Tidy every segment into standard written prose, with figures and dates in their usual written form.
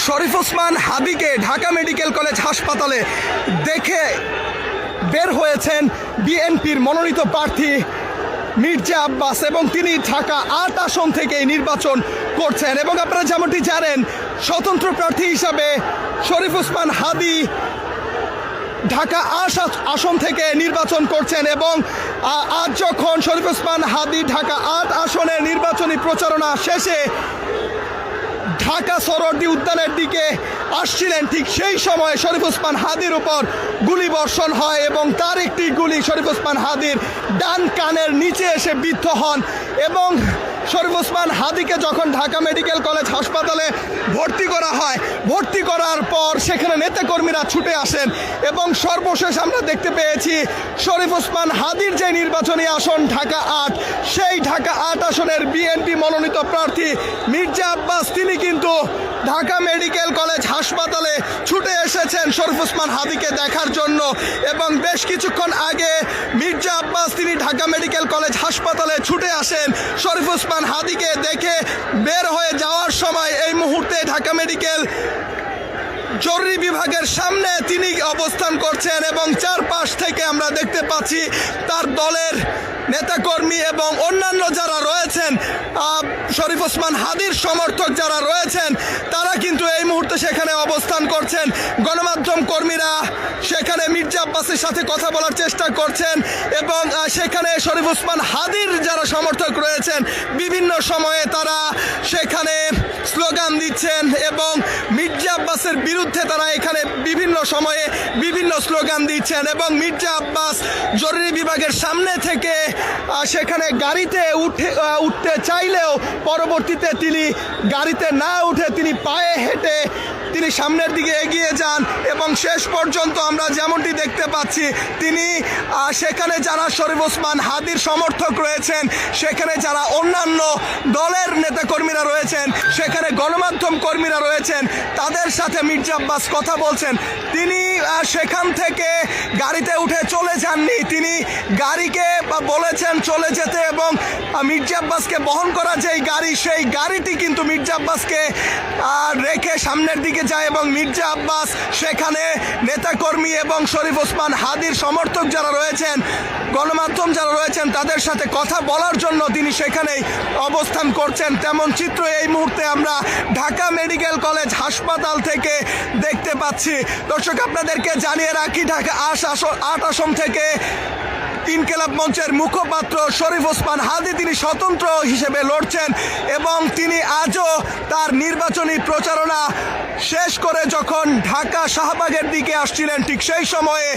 শরীফ ওসমান হাদিকে Dhaka medical college হাসপাতালে দেখে বের হয়েছেন বিএনপির মনোনীত প্রার্থী মির্জা আব্বাস, এবং তিনি ঢাকা ৮ আসন থেকে নির্বাচন করছেন। এবং আপনারা যেমনটি জানেন, স্বতন্ত্র প্রার্থী হিসাবে শরীফ ওসমান হাদি ঢাকা ৮ আসন থেকে নির্বাচন করছেন। এবং আজ যখন শরীফ ওসমান হাদি ঢাকা ৮ আসনের নির্বাচনী প্রচারণা শেষে ঢাকা সরোয়ার্দী উদ্যানের দিকে আসছিলেন, ঠিক সেই সময় শরীফ ওসমান হাদির উপর গুলি বর্ষণ হয় এবং তার একটি গুলি শরীফ ওসমান হাদির ডান কানের নিচে এসে বিদ্ধ হন। এবং শরীফ ওসমান হাদিকে যখন ঢাকা মেডিকেল কলেজ হাসপাতালে ভর্তি করা হয়, ভর্তি করার পর সেখানে নেতাকর্মীরা ছুটে আসেন এবং সর্বশেষ আমরা দেখতে পেয়েছি শরীফ ওসমান হাদির যে নির্বাচনী আসন ঢাকা ৮, সেই ঢাকা ৮ আসনের বিএনপি মনোনীত প্রার্থী মির্জা আব্বাস তিনি কিন্তু ঢাকা মেডিকেল কলেজ হাসপাতালে ছুটে এসেছেন শরীফ ওসমান হাদিকে দেখার জন্য। এবং বেশ কিছুক্ষণ আগে মির্জা আব্বাস তিনি ঢাকা মেডিকেল কলেজ হাসপাতালে ছুটে আসেন শরীফ ওসমান হাদিকে দেখে বের হয়ে যাওয়ার সময় এই মুহূর্তে ঢাকা মেডিকেল জরুরি বিভাগের সামনে তিনি অবস্থান করছেন এবং চারপাশ থেকে আমরা দেখতে পাচ্ছি তার দলের নেতাকর্মী এবং অন্যান্য যারা রয়েছেন, শরীফ ওসমান হাদির সমর্থক যারা রয়েছেন, তারা কিন্তু এই মুহূর্তে সেখানে অবস্থান করছেন। গণমাধ্যম কর্মীরা সেখানে মির্জা আব্বাসের সাথে কথা বলার চেষ্টা করছেন এবং সেখানে শরীফ ওসমান হাদির যারা সমর্থক রয়েছেন বিভিন্ন সময়ে তারা সেখানে স্লোগান দিচ্ছেন এবং মির্জা আব্বাসের বিরুদ্ধে তারা এখানে বিভিন্ন সময়ে বিভিন্ন স্লোগান দিচ্ছেন। এবং মির্জা আব্বাস জরুরি বিভাগের সামনে থেকে সেখানে গাড়িতে উঠতে চাইলেও পরবর্তীতে তিনি গাড়িতে না উঠে তিনি পায়ে হেঁটে তিনি সামনের দিকে এগিয়ে যান এবং শেষ পর্যন্ত আমরা যেমনটি দেখতে পাচ্ছি তিনি সেখানে যারা শরীফ ওসমান হাদির সমর্থক রয়েছেন, সেখানে যারা অন্যান্য দলের নেতাকর্মীরা রয়েছেন, সেখানে গণমাধ্যম কর্মীরা রয়েছেন, তাদের সাথে মির্জা আব্বাস কথা বলছেন। তিনি সেখান থেকে গাড়িতে উঠে চলে যাননি, তিনি গাড়িকে বলেছেন চলে যেতে এবং মির্জা আব্বাসকে বহন করা যেই গাড়ি, সেই গাড়িটি কিন্তু মির্জা আব্বাসকে রেখে সামনের দিকে যায় এবং মির্জা আব্বাস সেখানে নেতাকর্মী এবং শরীফ ওসমান হাদির সমর্থক যারা রয়েছেন, গণমাধ্যম যারা রয়েছেন, তাদের সাথে কথা বলার জন্য তিনি সেখানেই অবস্থান করছেন। তেমন চিত্র এই মুহূর্তে আমরা ঢাকা মেডিকেল কলেজ হাসপাতাল থেকে দেখতে পাচ্ছি। দর্শক, আপনাদেরকে জানিয়ে রাখি, ঢাকা ৮ আসন থেকে ইনকিলাব মঞ্চের মুখপাত্র শরীফ ওসমান হাদি তিনি স্বতন্ত্র হিসেবে লড়ছেন এবং তিনি আজও তার নির্বাচনী প্রচারণা শেষ করে যখন ঢাকা শাহবাগের দিকে আসছিলেন, ঠিক সেই সময়ে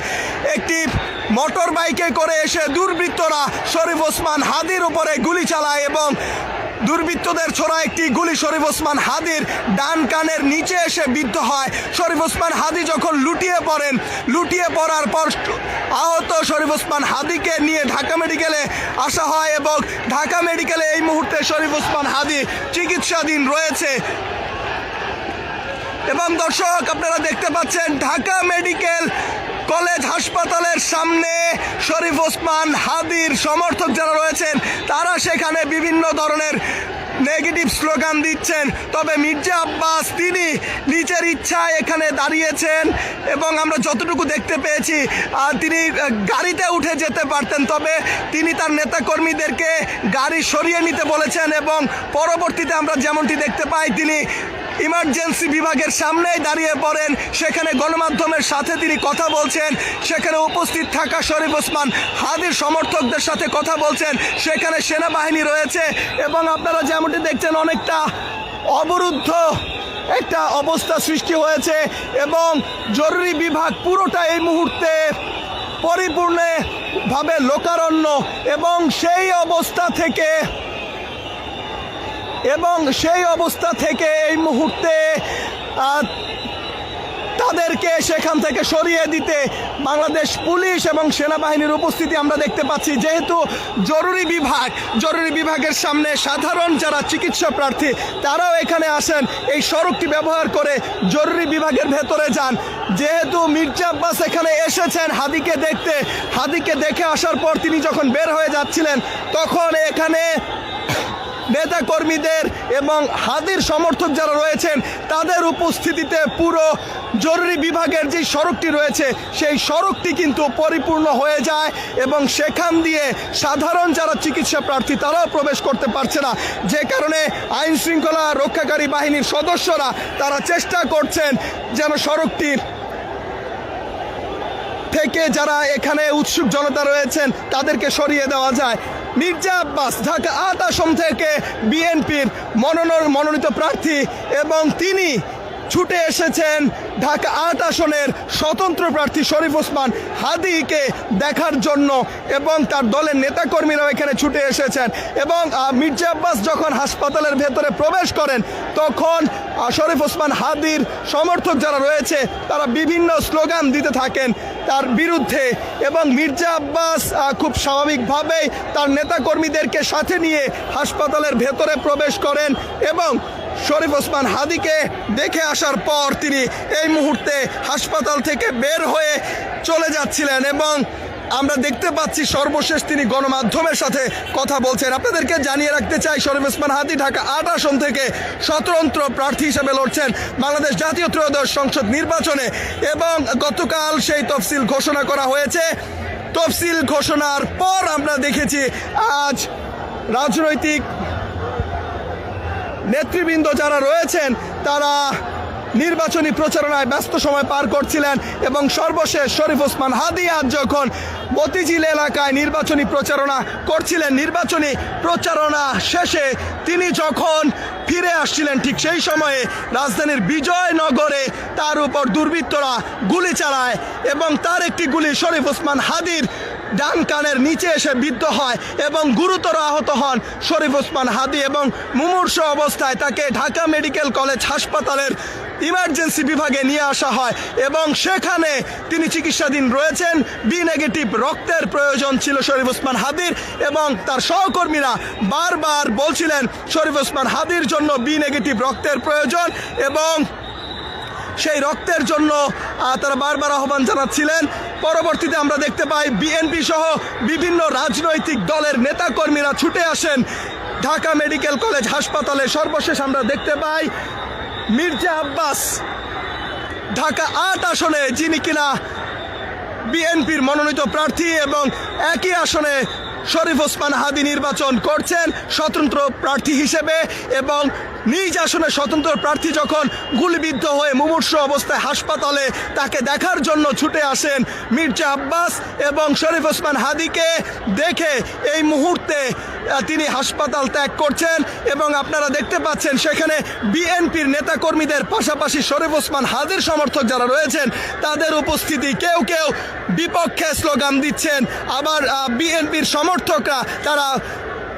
একটি মোটর বাইকে করে এসে দুর্বৃত্তরা শরীফ ওসমান হাদির উপরে গুলি চালায় এবং দুর্বৃত্তদের ছোড়া একটি গুলি শরীফ ওসমান হাদির ডান কানের নিচে এসে বিদ্ধ হয়। শরীফ ওসমান হাদি যখন লুটিয়ে পড়েন, লুটিয়ে পড়ার পর আহত শরীফ ওসমান হাদিকে নিয়ে ঢাকা মেডিকেলে আসা হয় এবং ঢাকা মেডিকেলে এই মুহূর্তে শরীফ ওসমান হাদি চিকিৎসাধীন রয়েছে। এবং দর্শক, আপনারা দেখতে পাচ্ছেন ঢাকা মেডিকেল কলেজ হাসপাতালের সামনে শরীফ ওসমান হাদির সমর্থক যারা রয়েছেন, তারা সেখানে বিভিন্ন ধরনের নেগেটিভ স্লোগান দিচ্ছেন। তবে মির্জা আব্বাস তিনি নিজের ইচ্ছায় এখানে দাঁড়িয়েছেন এবং আমরা যতটুকু দেখতে পেয়েছি তিনি গাড়িতে উঠে যেতে পারতেন, তবে তিনি তার নেতাকর্মীদেরকে গাড়ি সরিয়ে নিতে বলেছেন এবং পরবর্তীতে আমরা যেমনটি দেখতে পাই তিনি ইমার্জেন্সি বিভাগের সামনেই দাঁড়িয়ে পড়েন। সেখানে গণমাধ্যমের সাথে তিনি কথা বলছেন, সেখানে উপস্থিত থাকা শরীফ ওসমান হাদির সমর্থকদের সাথে কথা বলছেন। সেখানে সেনাবাহিনী রয়েছে এবং আপনারা যেমনটি দেখছেন অনেকটা অবরুদ্ধ একটা অবস্থা সৃষ্টি হয়েছে এবং জরুরি বিভাগ পুরোটা এই মুহূর্তে পরিপূর্ণভাবে লোকারণ্য এবং সেই অবস্থা থেকে এই মুহূর্তে তাদেরকে সেখান থেকে সরিয়ে দিতে বাংলাদেশ পুলিশ এবং সেনাবাহিনীর উপস্থিতি আমরা দেখতে পাচ্ছি। যেহেতু জরুরি বিভাগের সামনে সাধারণ যারা চিকিৎসা প্রার্থী তারাও এখানে আসেন, এই সড়কটি ব্যবহার করে জরুরি বিভাগের ভেতরে যান। যেহেতু মির্জা আব্বাস এখানে এসেছেন হাদিকে দেখে আসার পর তিনি যখন বের হয়ে যাচ্ছিলেন, তখন এখানে নেতাকর্মীদের এবং হাদির সমর্থক যারা রয়েছেন তাদের উপস্থিতিতে পুরো জরুরি বিভাগের যে সড়কটি রয়েছে সেই সড়কটি কিন্তু পরিপূর্ণ হয়ে যায় এবং সেখান দিয়ে সাধারণ যারা চিকিৎসা প্রার্থী তারাও প্রবেশ করতে পারছে না, যে কারণে আইন শৃঙ্খলা রক্ষাকারী বাহিনীর সদস্যরা তারা চেষ্টা করছেন যেন সড়কটির থেকে যারা এখানে উৎসুক জনতা রয়েছেন তাদেরকে সরিয়ে দেওয়া যায়। মির্জা আব্বাস ঢাকা ৮ আসন থেকে বিএনপির মনোনীত প্রার্থী এবং তিনি ছুটে এসেছেন ঢাকা ৮ আসনের স্বতন্ত্র প্রার্থী শরীফ ওসমান হাদিকে দেখার জন্য এবং তার দলের নেতাকর্মীরাও এখানে ছুটে এসেছেন। এবং মির্জা আব্বাস যখন হাসপাতালের ভেতরে প্রবেশ করেন তখন শরীফ ওসমান হাদির সমর্থক যারা রয়েছে তারা বিভিন্ন স্লোগান দিতে থাকেন তার বিরুদ্ধে এবং মির্জা আব্বাস খুব স্বাভাবিকভাবেই তার নেতাকর্মীদেরকে সাথে নিয়ে হাসপাতালের ভেতরে প্রবেশ করেন এবং শরীফ ওসমান হাদিকে দেখে আসার পর তিনি এই মুহূর্তে হাসপাতাল থেকে বের হয়ে চলে যাচ্ছিলেন এবং আমরা দেখতে পাচ্ছি সর্বশেষ তিনি গণমাধ্যমের সাথে কথা বলছেন। আপনাদেরকে জানিয়ে রাখতে চাই শরীফ ওসমান হাদি ঢাকা ৮ আসন থেকে স্বতন্ত্র প্রার্থী হিসেবে লড়ছেন বাংলাদেশ জাতীয় ত্রয়োদশ সংসদ নির্বাচনে এবং গতকাল সেই তফসিল ঘোষণা করা হয়েছে। তফসিল ঘোষণার পর আমরা দেখেছি আজ রাজনৈতিক নেতৃবৃন্দ যারা রয়েছেন তারা নির্বাচনী প্রচারণায় ব্যস্ত সময় পার করছিলেন এবং সর্বশেষ শরীফ ওসমান হাদি আজ যখন মতিঝিল এলাকায় নির্বাচনী প্রচারণা করছিলেন, নির্বাচনী প্রচারণা শেষে তিনি যখন ফিরে আসছিলেন ঠিক সেই সময়ে রাজধানীর বিজয়নগরে তার উপর দুর্বৃত্তরা গুলি চালায় এবং তার একটি গুলি শরীফ ওসমান হাদির ডান কানের নিচে এসে বিদ্ধ হয় এবং গুরুতর আহত হন শরীফ ওসমান হাদি এবং মুমূর্ষু অবস্থায় তাকে ঢাকা মেডিকেল কলেজ হাসপাতালের ইমার্জেন্সি বিভাগে নিয়ে আসা হয় এবং সেখানে তিনি চিকিৎসাধীন রয়েছেন। বি নেগেটিভ রক্তের প্রয়োজন ছিল শরীফ ওসমান হাদির এবং তার সহকর্মীরা বারবার বলছিলেন শরীফ ওসমান হাদির জন্য বি নেগেটিভ রক্তের প্রয়োজন এবং সেই রক্তের জন্য তারা বারবার আহ্বান জানাচ্ছিলেন। পরবর্তীতে আমরা দেখতে পাই বিএনপি সহ বিভিন্ন রাজনৈতিক দলের নেতাকর্মীরা ছুটে আসেন ঢাকা মেডিকেল কলেজ হাসপাতালে। সর্বশেষ আমরা দেখতে পাই মির্জা আব্বাস ঢাকা ৮ আসনে যিনি কিনা বিএনপির মনোনীত প্রার্থী এবং একই আসনে শরীফ ওসমান হাদি নির্বাচন করছেন স্বতন্ত্র প্রার্থী হিসেবে এবং নিজ আসনে স্বতন্ত্র প্রার্থী যখন গুলিবিদ্ধ হয়ে মুমূর্ষু অবস্থায় হাসপাতালে তাকে দেখার জন্য ছুটে আসেন মির্জা আব্বাস এবং শরীফ ওসমান হাদিকে দেখে এই মুহূর্তে তিনি হাসপাতাল ত্যাগ করছেন এবং আপনারা দেখতে পাচ্ছেন সেখানে বিএনপির নেতাকর্মীদের পাশাপাশি শরীফ ওসমান হাদির সমর্থক যারা রয়েছেন তাদের উপস্থিতি, কেউ কেউ বিপক্ষে স্লোগান দিচ্ছেন, আবার বিএনপির সমর্থকরা তারা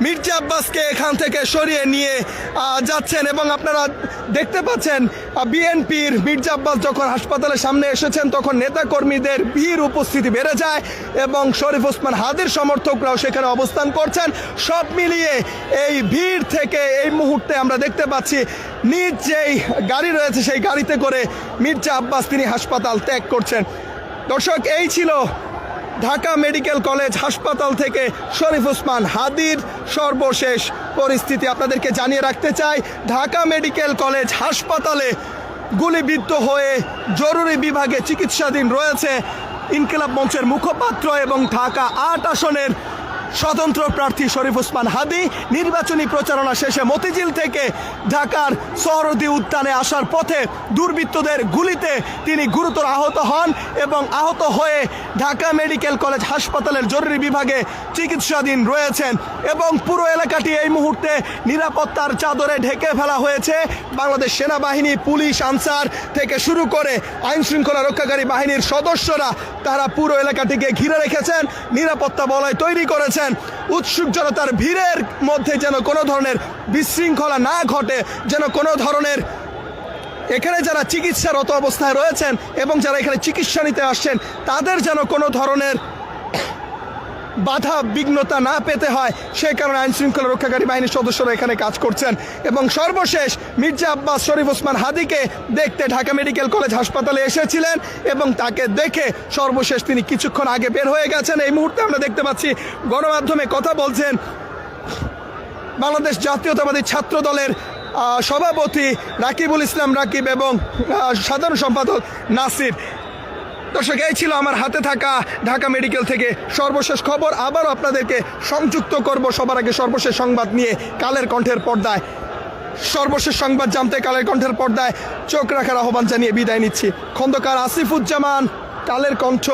মির্জা আব্বাসকে এখান থেকে সরিয়ে নিয়ে যাচ্ছেন এবং আপনারা দেখতে পাচ্ছেন বিএনপির মির্জা আব্বাস যখন হাসপাতালের সামনে এসেছেন তখন নেতাকর্মীদের ভিড় উপস্থিতি বেড়ে যায় এবং শরীফ ওসমান হাদির সমর্থকরাও সেখানে অবস্থান করছেন। সব মিলিয়ে এই ভিড় থেকে এই মুহূর্তে আমরা দেখতে পাচ্ছি নিজ যেই গাড়ি রয়েছে সেই গাড়িতে করে মির্জা আব্বাস তিনি হাসপাতাল ত্যাগ করছেন। দর্শক, এই ছিল ঢাকা মেডিকেল কলেজ হাসপাতাল থেকে শরীফ ওসমান হাদির সর্বশেষ পরিস্থিতি। আপনাদেরকে জানিয়ে রাখতে চাই ঢাকা মেডিকেল কলেজ হাসপাতালে গুলিবিদ্ধ হয়ে জরুরি বিভাগে চিকিৎসাধীন রয়েছে ইনকিলাব মঞ্চের মুখপাত্র এবং ঢাকা ৮ আসনের স্বতন্ত্র প্রার্থী শরীফ ওসমান হাদি। নির্বাচনী প্রচারণা শেষে মতিঝিল থেকে ঢাকার সোহরাওয়ার্দী উদ্যানে আসার পথে দুর্বৃত্তদের গুলিতে তিনি গুরুতর আহত হন এবং আহত হয়ে ঢাকা মেডিকেল কলেজ হাসপাতালের জরুরি বিভাগে চিকিৎসাধীন রয়েছেন এবং পুরো এলাকাটি এই মুহূর্তে নিরাপত্তার চাদরে ঢেকে ফেলা হয়েছে। বাংলাদেশ সেনাবাহিনী, পুলিশ, আনসার থেকে শুরু করে আইন শৃঙ্খলা রক্ষাকারী বাহিনীর সদস্যরা তারা পুরো এলাকাটিকে ঘিরে রেখেছেন, নিরাপত্তা বলয় তৈরি করেছেন। উৎসুক জনতার ভিড়ের মধ্যে যেন কোনো ধরনের বিশৃঙ্খলা না ঘটে, যেন কোনো ধরনের এখানে যারা চিকিৎসারত অবস্থায় রয়েছেন এবং যারা এখানে চিকিৎসা নিতে আসছেন তাদের যেন কোনো ধরনের বাধা বিঘ্নতা না পেতে হয়, সে কারণে আইন শৃঙ্খলা রক্ষাকারী বাহিনীর সদস্যরা এখানে কাজ করছেন। এবং সর্বশেষ মির্জা আব্বাস শরীফ ওসমান হাদিকে দেখতে ঢাকা মেডিকেল কলেজ হাসপাতালে এসেছিলেন এবং তাকে দেখে সর্বশেষ তিনি কিছুক্ষণ আগে বের হয়ে গেছেন। এই মুহূর্তে আমরা দেখতে পাচ্ছি গণমাধ্যমে কথা বলছেন বাংলাদেশ জাতীয়তাবাদী ছাত্র দলের সভাপতি রাকিবুল ইসলাম রাকিব এবং সাধারণ সম্পাদক নাসির। দর্শক, এই ছিল আমার হাতে থাকা ঢাকা মেডিকেল থেকে সর্বশেষ খবর। আবারও আপনাদেরকে সংযুক্ত করব সবার আগে সর্বশেষ সংবাদ নিয়ে কালের কণ্ঠের পর্দায়। সর্বশেষ সংবাদ জানতে কালের কণ্ঠের পর্দায় চোখ রাখার আহ্বান জানিয়ে বিদায় নিচ্ছি। খন্দকার আসিফুজ্জামান, কালের কণ্ঠ।